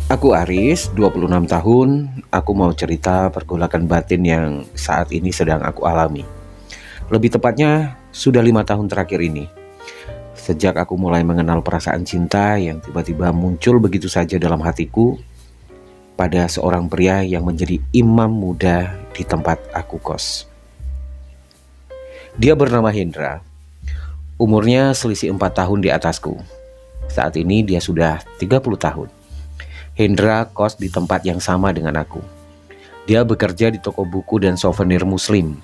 Aku Aris, 26 tahun. Aku mau cerita pergolakan batin yang saat ini sedang aku alami. Lebih tepatnya, sudah 5 tahun terakhir ini. Sejak aku mulai mengenal perasaan cinta yang tiba-tiba muncul begitu saja dalam hatiku pada seorang pria yang menjadi imam muda di tempat aku kos. Dia bernama Hendra. Umurnya selisih 4 tahun di atasku. Saat ini dia sudah 30 tahun. Hendra kos di tempat yang sama dengan aku. Dia bekerja di toko buku dan souvenir muslim.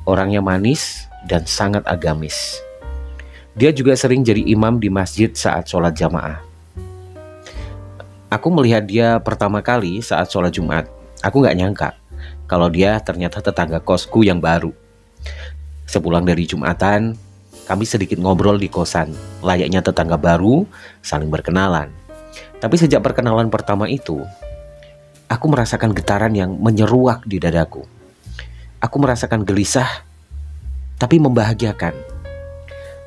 Orangnya manis dan sangat agamis. Dia juga sering jadi imam di masjid saat sholat jamaah. Aku melihat dia pertama kali saat sholat Jumat. Aku gak nyangka kalau dia ternyata tetangga kosku yang baru. Sepulang dari Jumatan, kami sedikit ngobrol di kosan. Layaknya tetangga baru, saling berkenalan. Tapi sejak perkenalan pertama itu, aku merasakan getaran yang menyeruak di dadaku. Aku merasakan gelisah, tapi membahagiakan.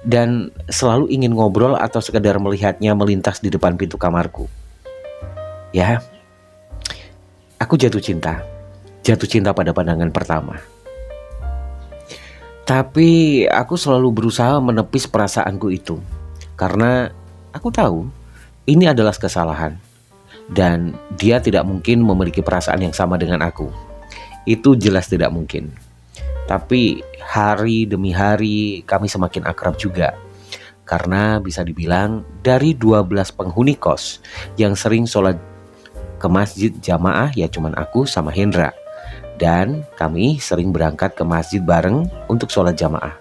Dan selalu ingin ngobrol atau sekedar melihatnya melintas di depan pintu kamarku. Ya, aku jatuh cinta. Jatuh cinta pada pandangan pertama. Tapi aku selalu berusaha menepis perasaanku itu. Karena aku tahu ini adalah kesalahan. Dan dia tidak mungkin memiliki perasaan yang sama dengan aku. Itu jelas tidak mungkin. Tapi hari demi hari kami semakin akrab juga. Karena bisa dibilang dari 12 penghuni kos yang sering sholat ke masjid jamaah ya cuman aku sama Hendra. Dan kami sering berangkat ke masjid bareng untuk sholat jamaah.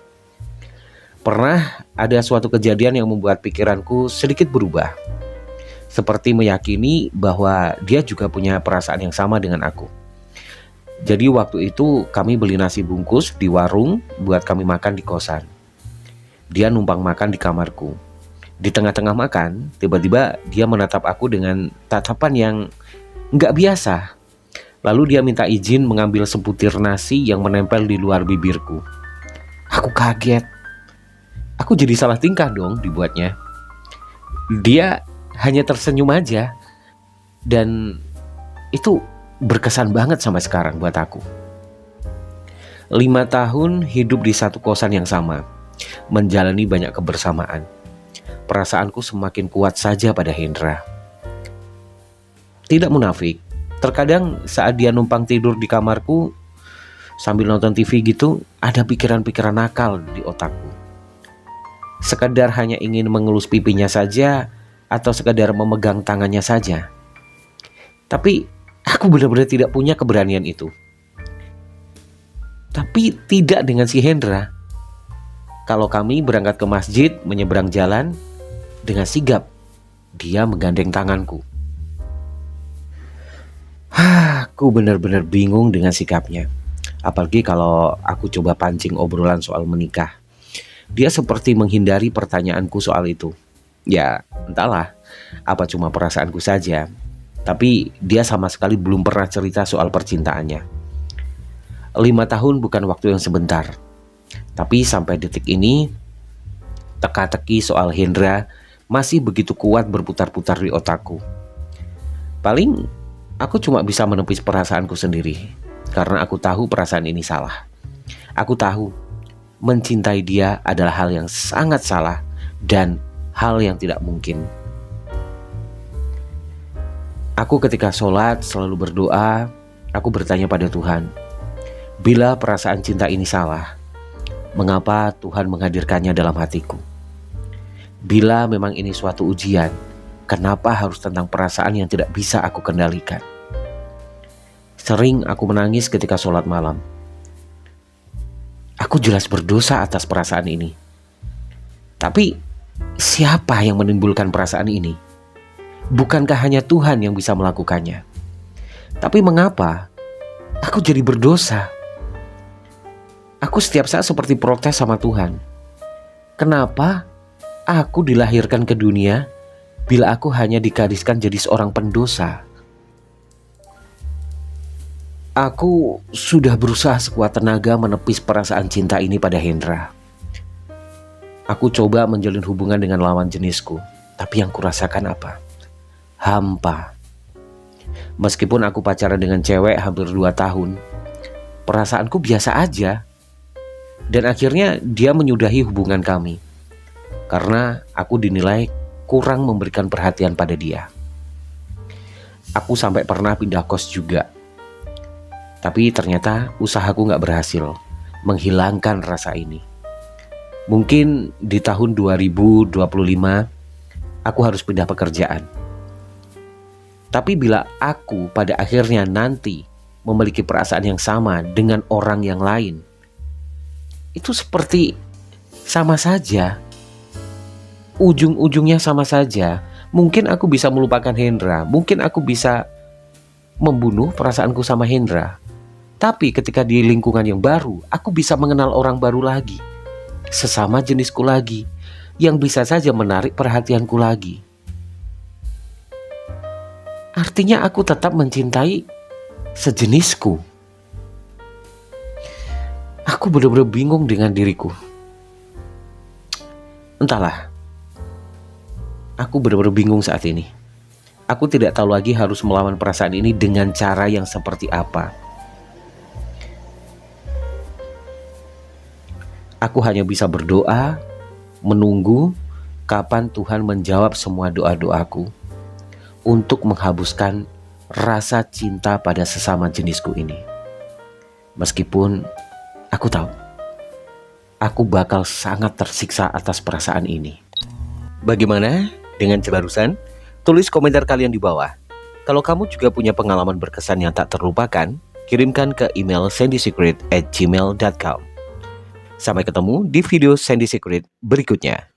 Pernah ada suatu kejadian yang membuat pikiranku sedikit berubah. Seperti meyakini bahwa dia juga punya perasaan yang sama dengan aku. Jadi waktu itu kami beli nasi bungkus di warung buat kami makan di kosan. Dia numpang makan di kamarku. Di tengah-tengah makan, tiba-tiba dia menatap aku dengan tatapan yang gak biasa. Lalu dia minta izin mengambil sebutir nasi yang menempel di luar bibirku. Aku kaget. Aku jadi salah tingkah dong dibuatnya. Dia hanya tersenyum aja. Dan itu berkesan banget sampai sekarang buat aku. 5 tahun hidup di satu kosan yang sama, menjalani banyak kebersamaan. Perasaanku semakin kuat saja pada Hendra. Tidak munafik, terkadang saat dia numpang tidur di kamarku sambil nonton TV gitu, ada pikiran-pikiran nakal di otakku. Sekadar hanya ingin mengelus pipinya saja, atau sekadar memegang tangannya saja. Tapi aku benar-benar tidak punya keberanian itu. Tapi tidak dengan si Hendra. Kalau kami berangkat ke masjid, menyeberang jalan, dengan sigap dia menggandeng tanganku. Aku benar-benar bingung dengan sikapnya. Apalagi kalau aku coba pancing obrolan soal menikah. Dia seperti menghindari pertanyaanku soal itu. Ya, entahlah, apa cuma perasaanku saja. Tapi dia sama sekali belum pernah cerita soal percintaannya. 5 tahun bukan waktu yang sebentar. Tapi sampai detik ini, teka-teki soal Hendra masih begitu kuat berputar-putar di otakku. Paling aku cuma bisa menepis perasaanku sendiri. Karena aku tahu perasaan ini salah. Aku tahu mencintai dia adalah hal yang sangat salah dan hal yang tidak mungkin. Aku ketika sholat selalu berdoa, aku bertanya pada Tuhan, bila perasaan cinta ini salah, mengapa Tuhan menghadirkannya dalam hatiku? Bila memang ini suatu ujian, kenapa harus tentang perasaan yang tidak bisa aku kendalikan? Sering aku menangis ketika sholat malam. Aku jelas berdosa atas perasaan ini. Tapi siapa yang menimbulkan perasaan ini? Bukankah hanya Tuhan yang bisa melakukannya? Tapi mengapa aku jadi berdosa? Aku setiap saat seperti protes sama Tuhan. Kenapa aku dilahirkan ke dunia bila aku hanya dikadiskan jadi seorang pendosa? Aku sudah berusaha sekuat tenaga menepis perasaan cinta ini pada Hendra. Aku coba menjalin hubungan dengan lawan jenisku, tapi yang kurasakan apa? Hampa. Meskipun aku pacaran dengan cewek hampir 2 tahun, perasaanku biasa aja. Dan akhirnya dia menyudahi hubungan kami karena aku dinilai kurang memberikan perhatian pada dia. Aku sampai pernah pindah kos juga. Tapi ternyata usahaku gak berhasil menghilangkan rasa ini. Mungkin di tahun 2025 aku harus pindah pekerjaan. Tapi bila aku pada akhirnya nanti memiliki perasaan yang sama dengan orang yang lain, itu seperti sama saja. Ujung-ujungnya sama saja. Mungkin aku bisa melupakan Hendra, mungkin aku bisa membunuh perasaanku sama Hendra. Tapi ketika di lingkungan yang baru, aku bisa mengenal orang baru lagi, sesama jenisku lagi, yang bisa saja menarik perhatianku lagi. Artinya aku tetap mencintai sejenisku. Aku benar-benar bingung dengan diriku. Entahlah, aku benar-benar bingung saat ini. Aku tidak tahu lagi harus melawan perasaan ini dengan cara yang seperti apa. Aku hanya bisa berdoa, menunggu kapan Tuhan menjawab semua doa-doaku untuk menghapuskan rasa cinta pada sesama jenisku ini. Meskipun aku tahu, aku bakal sangat tersiksa atas perasaan ini. Bagaimana dengan barusan? Tulis komentar kalian di bawah. Kalau kamu juga punya pengalaman berkesan yang tak terlupakan, kirimkan ke email sandysecret@gmail.com. Sampai ketemu di video Sandy Secret berikutnya.